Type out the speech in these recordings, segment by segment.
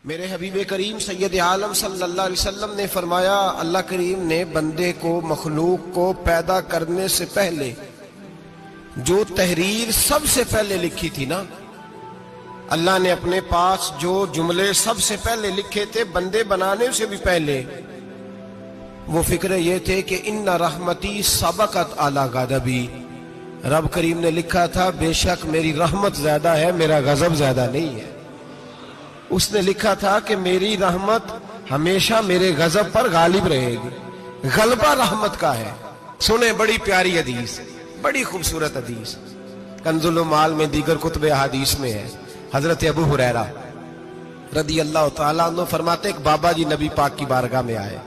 میرے حبیب کریم سید عالم صلی اللہ علیہ وسلم نے فرمایا، اللہ کریم نے بندے کو، مخلوق کو پیدا کرنے سے پہلے جو تحریر سب سے پہلے لکھی تھی نا، اللہ نے اپنے پاس جو جملے سب سے پہلے لکھے تھے بندے بنانے سے بھی پہلے، وہ فکر یہ تھے کہ ان رحمتی سبقت اعلی غضبی، رب کریم نے لکھا تھا بے شک میری رحمت زیادہ ہے، میرا غضب زیادہ نہیں ہے۔ اس نے لکھا تھا کہ میری رحمت ہمیشہ میرے غضب پر غالب رہے گی، غلبہ رحمت کا ہے۔ سنیں بڑی پیاری حدیث، بڑی خوبصورت حدیث، کنز المال میں دیگر کتب احادیث میں ہے۔ حضرت ابو ہریرہ رضی اللہ تعالیٰ عنہ فرماتے ایک بابا جی نبی پاک کی بارگاہ میں آئے،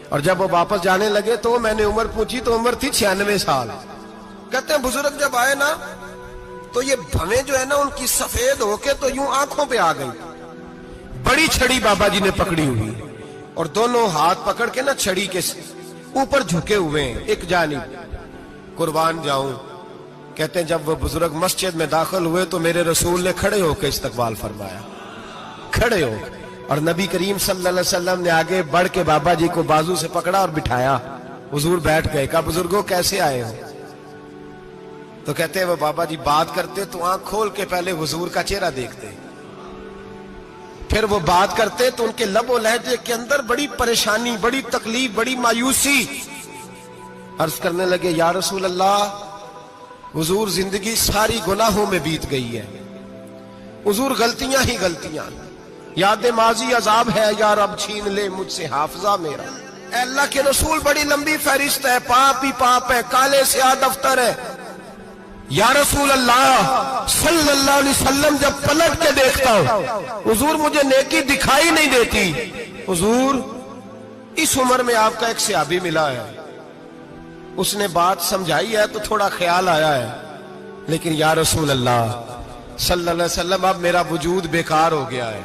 اور جب وہ واپس جانے لگے تو میں نے عمر پوچھی تو عمر تھی 96 سال۔ کہتے ہیں بزرگ جب آئے نا تو یہ بھویں جو ہے نا ان کی سفید ہو کے تو یوں آنکھوں پہ آ گئی، بڑی چھڑی بابا جی نے پکڑی ہوئی اور دونوں ہاتھ پکڑ کے نا چھڑی کے اوپر جھکے ہوئے ہیں ایک جانب، قربان جاؤں۔ کہتے ہیں جب وہ بزرگ مسجد میں داخل ہوئے تو میرے رسول نے کھڑے ہو کے استقبال فرمایا، کھڑے ہو، اور نبی کریم صلی اللہ علیہ وسلم نے آگے بڑھ کے بابا جی کو بازو سے پکڑا اور بٹھایا۔ حضور بیٹھ گئے، کہا بزرگوں کیسے آئے ہو؟ تو کہتے ہیں وہ بابا جی بات کرتے تو آنکھ کھول کے پہلے حضور کا چہرہ دیکھتے، پھر وہ بات کرتے تو ان کے لب و لہجے کے اندر بڑی پریشانی، بڑی تکلیف، بڑی مایوسی۔ عرض کرنے لگے یا رسول اللہ، حضور زندگی ساری گناہوں میں بیت گئی ہے، حضور غلطیاں ہی غلطیاں، یاد ماضی عذاب ہے، یا رب چھین لے مجھ سے حافظہ میرا۔ اے اللہ کے رسول بڑی لمبی فہرست ہے، پاپ ہی پاپ ہے، کالے سیاہ دفتر ہے۔ یا رسول اللہ صلی اللہ علیہ وسلم جب پلٹ کے دیکھتا ہوں حضور مجھے نیکی دکھائی نہیں دیتی۔ حضور اس عمر میں آپ کا ایک صحابی ملا ہے، اس نے بات سمجھائی ہے تو تھوڑا خیال آیا ہے، لیکن یا رسول اللہ صلی اللہ علیہ وسلم اب میرا وجود بیکار ہو گیا ہے،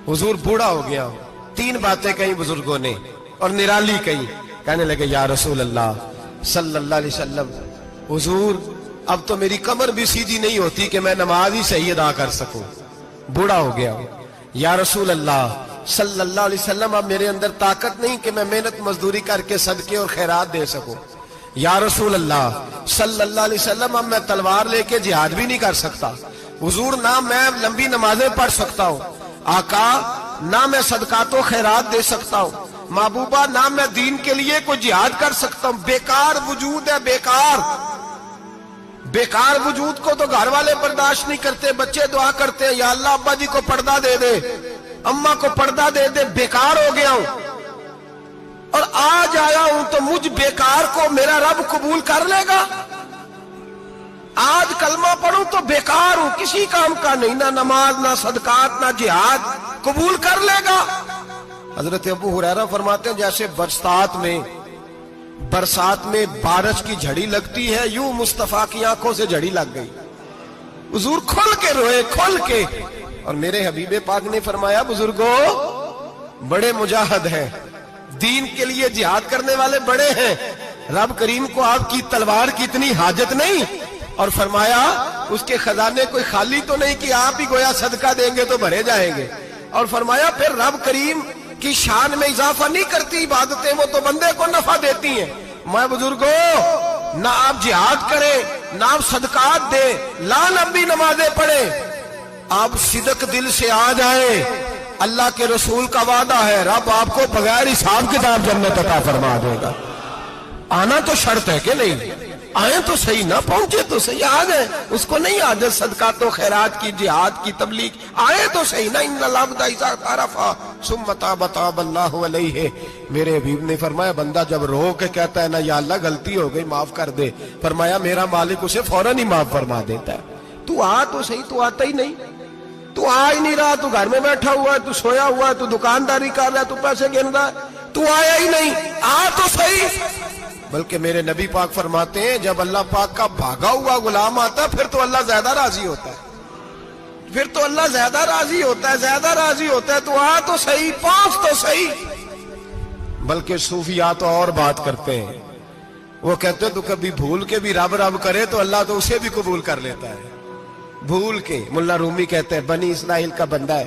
حضور بوڑھا ہو گیا ہوں۔ تین باتیں کہیں بزرگوں نے اور نرالی کہیں، کہنے لگے یا رسول اللہ صلی اللہ علیہ وسلم، حضور اب تو میری کمر بھی سیدھی نہیں ہوتی کہ میں نماز ہی صحیح ادا کر سکوں، بوڑھا ہو گیا ہوں۔ یا رسول اللہ صلی اللہ علیہ وسلم اب میرے اندر طاقت نہیں کہ میں محنت مزدوری کر کے صدقے اور خیرات دے سکوں۔ یا رسول اللہ صلی اللہ علیہ وسلم اب میں تلوار لے کے جہاد بھی نہیں کر سکتا، حضور نہ میں لمبی نمازیں پڑھ سکتا ہوں، آقا نہ میں صدقات و خیرات دے سکتا ہوں، محبوبہ نہ میں دین کے لیے کوئی جہاد کر سکتا ہوں، بیکار وجود ہے، بیکار بیکار وجود کو تو گھر والے برداشت نہیں کرتے، بچے دعا کرتے ہیں یا اللہ ابا جی کو پردہ دے دے، اماں کو پردہ دے دے، بیکار ہو گیا ہوں، اور آج آیا ہوں تو مجھ بیکار کو میرا رب قبول کر لے گا؟ آج کلمہ پڑھوں تو بیکار ہوں، کسی کام کا نہیں، نہ نماز نہ صدقات نہ جہاد، قبول کر لے گا؟ حضرت ابو ہریرہ فرماتے ہیں جیسے برسات میں بارش کی جھڑی لگتی ہے، یوں مصطفیٰ کی آنکھوں سے جھڑی لگ گئی، حضور کھل کے روئے، کھل کے۔ اور میرے حبیب پاک نے فرمایا بزرگوں بڑے مجاہد ہیں، دین کے لیے جہاد کرنے والے بڑے ہیں، رب کریم کو آپ کی تلوار کی اتنی حاجت نہیں، اور فرمایا اس کے خزانے کوئی خالی تو نہیں کہ آپ ہی گویا صدقہ دیں گے تو بھرے جائیں گے، اور فرمایا پھر رب کریم کی شان میں اضافہ نہیں کرتی عبادتیں، وہ تو بندے کو نفع دیتی ہیں۔ میں بزرگوں نہ آپ جہاد کریں، نہ آپ صدقات دیں، لا لمبی نمازیں پڑھیں، آپ صدق دل سے آ جائیں، اللہ کے رسول کا وعدہ ہے رب آپ کو بغیر حساب کتاب جنت عطا فرما دے گا۔ آنا تو شرط ہے کہ نہیں؟ آئیں تو صحیح، نہ پہنچے تو صحیح، آ جائیں، اس کو نہیں عادت صدقات و خیرات کی، جہاد کی، تبلیغ، آئے تو صحیح نا۔ ان العبد اذا اعترف ثم تاب تاب اللہ علیہ۔ میرے حبیب نے فرمایا بندہ جب رو کے کہتا ہے نا یا اللہ غلطی ہو گئی معاف کر دے، فرمایا میرا مالک اسے فوراً ہی معاف فرما دیتا ہے۔ تو آ تو صحیح، تو آتا ہی نہیں، تو آ ہی نہیں رہا، تو گھر میں بیٹھا ہوا ہے، تو سویا ہوا ہے، تو دکانداری کر رہا ہے، تو پیسے گن رہا ہے، تو آیا ہی نہیں، آ تو صحیح۔ بلکہ میرے نبی پاک فرماتے ہیں جب اللہ پاک کا بھاگا ہوا غلام آتا ہے پھر تو اللہ زیادہ راضی ہوتا ہے، پھر تو اللہ زیادہ راضی ہوتا ہے، زیادہ راضی ہوتا ہے، تو آ تو صحیح، پہنچ تو صحیح۔ بلکہ صوفیاء تو اور بات کرتے ہیں، وہ کہتے ہیں تو کبھی بھول کے بھی رب رب کرے تو اللہ تو اسے بھی قبول کر لیتا ہے، بھول کے۔ ملا رومی کہتے ہیں بنی اسرائیل کا بندہ ہے،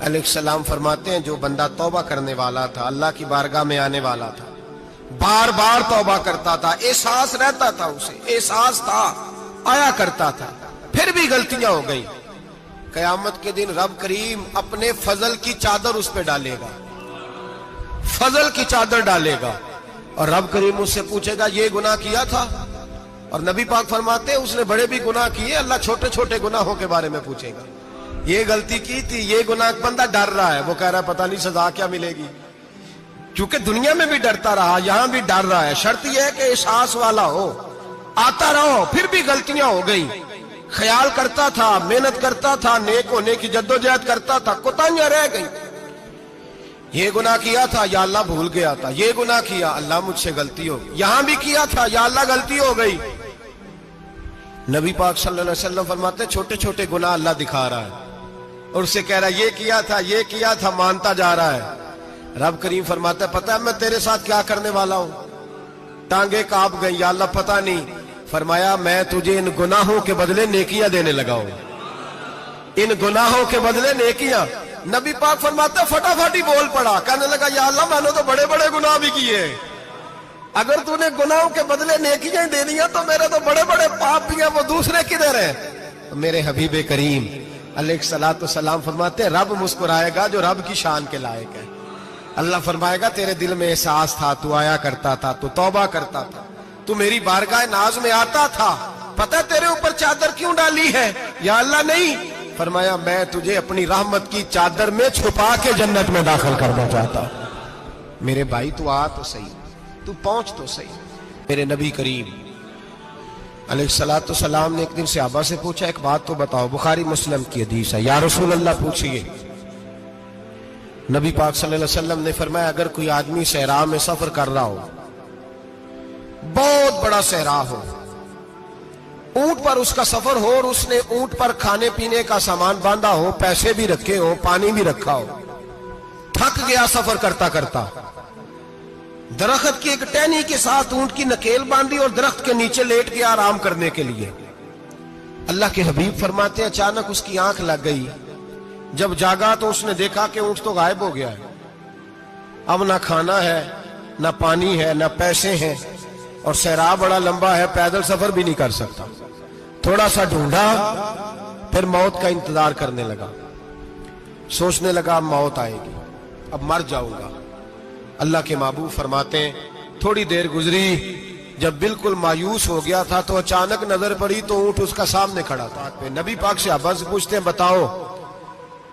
علیہ السلام فرماتے ہیں جو بندہ توبہ کرنے والا تھا، اللہ کی بارگاہ میں آنے والا تھا، بار بار توبہ کرتا تھا، احساس رہتا تھا، اسے احساس تھا، آیا کرتا تھا، پھر بھی غلطیاں ہو گئی، قیامت کے دن رب کریم اپنے فضل کی چادر اس پہ ڈالے گا، فضل کی چادر ڈالے گا، اور رب کریم اس سے پوچھے گا یہ گناہ کیا تھا؟ اور نبی پاک فرماتے ہیں اس نے بڑے بھی گناہ کیے، اللہ چھوٹے چھوٹے گناہوں کے بارے میں پوچھے گا، یہ غلطی کی تھی، یہ گناہ، بندہ ڈر رہا ہے، وہ کہہ رہا ہے پتہ نہیں سزا کیا ملے گی، کیونکہ دنیا میں بھی ڈرتا رہا، یہاں بھی ڈر رہا ہے، شرط یہ ہے کہ احساس والا ہو، آتا رہو، پھر بھی غلطیاں ہو گئیں، خیال کرتا تھا، محنت کرتا تھا، نیک ہونے کی جدوجہد کرتا تھا، کوتاہیاں رہ گئیں، یہ گناہ کیا تھا یا اللہ بھول گیا تھا، یہ گناہ کیا اللہ مجھ سے غلطی ہو گئی، یہاں بھی کیا تھا یا اللہ غلطی ہو گئی۔ نبی پاک صلی اللہ علیہ وسلم فرماتے ہیں چھوٹے چھوٹے گناہ اللہ دکھا رہا ہے اور اسے کہہ رہا ہے یہ کیا تھا، مانتا جا رہا ہے۔ رب کریم فرماتا ہے پتہ ہے میں تیرے ساتھ کیا کرنے والا ہوں؟ ٹانگیں کانپ گئی، یا اللہ پتہ نہیں، فرمایا میں تجھے ان گناہوں کے بدلے نیکیاں دینے لگا ہوں، ان گناہوں کے بدلے نیکیاں۔ نبی پاک فرماتا ہے فٹافٹ ہی بول پڑا، کہنے لگا یا اللہ میں نے تو بڑے بڑے گناہ بھی کیے، اگر تو نے گناہوں کے بدلے نیکیاں دے دیا تو میرے تو بڑے بڑے پاپ بھی ہیں، وہ دوسرے کدھر ہیں؟ میرے حبیب کریم علیہ الصلوۃ والسلام فرماتے ہیں رب مسکرائے گا جو رب کی شان کے لائق ہے، اللہ فرمائے گا تیرے دل میں احساس تھا، تو آیا کرتا تھا، تو توبہ کرتا تھا، تو میری بارگاہ ناز میں آتا تھا، پتہ تیرے اوپر چادر کیوں ڈالی ہے؟ یا اللہ نہیں، فرمایا میں تجھے اپنی رحمت کی چادر میں چھپا کے جنت میں داخل کرنا چاہتا ہوں۔ میرے بھائی تو آ تو صحیح، تو پہنچ تو صحیح۔ میرے نبی کریم علیہ الصلوۃ والسلام نے ایک دن صحابہ سے پوچھا ایک بات تو بتاؤ، بخاری مسلم کی حدیث ہے، یا رسول اللہ پوچھئے۔ نبی پاک صلی اللہ علیہ وسلم نے فرمایا اگر کوئی آدمی صحرا میں سفر کر رہا ہو، بہت بڑا صحرا ہو، اونٹ پر اس کا سفر ہو اور اس نے اونٹ پر کھانے پینے کا سامان باندھا ہو، پیسے بھی رکھے ہو، پانی بھی رکھا ہو، تھک گیا سفر کرتا کرتا، درخت کی ایک ٹہنی کے ساتھ اونٹ کی نکیل باندھی اور درخت کے نیچے لیٹ گیا آرام کرنے کے لیے۔ اللہ کے حبیب فرماتے ہیں اچانک اس کی آنکھ لگ گئی، جب جاگا تو اس نے دیکھا کہ اونٹ تو غائب ہو گیا ہے، اب نہ کھانا ہے، نہ پانی ہے، نہ پیسے ہیں، اور صحرا بڑا لمبا ہے، پیدل سفر بھی نہیں کر سکتا۔ تھوڑا سا ڈھونڈا، پھر موت کا انتظار کرنے لگا، سوچنے لگا اب موت آئے گی، اب مر جاؤں گا۔ اللہ کے محبوب فرماتے ہیں تھوڑی دیر گزری، جب بالکل مایوس ہو گیا تھا تو اچانک نظر پڑی تو اونٹ اس کا سامنے کھڑا تھا۔ نبی پاک سے عباس پوچھتے ہیں بتاؤ،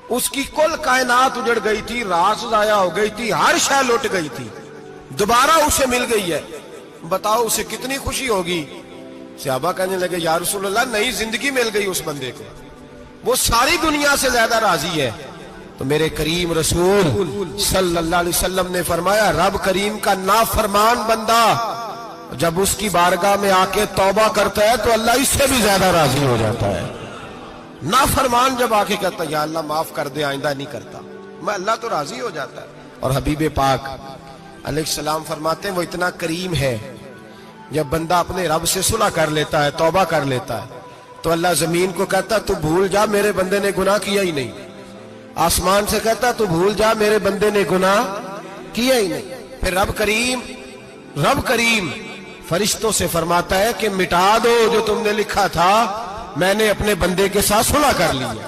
اس کی کل کائنات اجڑ گئی تھی، راز ضائع ہو گئی تھی، ہر شے لٹ گئی تھی، دوبارہ اسے مل گئی ہے، بتاؤ اسے کتنی خوشی ہوگی؟ صحابہ کہنے لگے یا رسول اللہ نئی زندگی مل گئی اس بندے کو، وہ ساری دنیا سے زیادہ راضی ہے۔ تو میرے کریم رسول صلی اللہ علیہ وسلم نے فرمایا رب کریم کا نافرمان بندہ جب اس کی بارگاہ میں آ کے توبہ کرتا ہے تو اللہ اس سے بھی زیادہ راضی ہو جاتا ہے۔ نافرمان جب آ کے کہتا ہے یا اللہ معاف کر دے، آئندہ نہیں کرتا، میں اللہ تو راضی ہو جاتا ہے۔ اور حبیب پاک علیہ السلام فرماتے ہیں وہ اتنا کریم ہے، جب بندہ اپنے رب سے صلح کر لیتا ہے، توبہ کر لیتا ہے، تو اللہ زمین کو کہتا تو بھول جا میرے بندے نے گناہ کیا ہی نہیں، آسمان سے کہتا تو بھول جا میرے بندے نے گناہ کیا ہی نہیں۔ پھر رب کریم فرشتوں سے فرماتا ہے کہ مٹا دو جو تم نے لکھا تھا، میں نے اپنے بندے کے ساتھ صلح کر لی ہے۔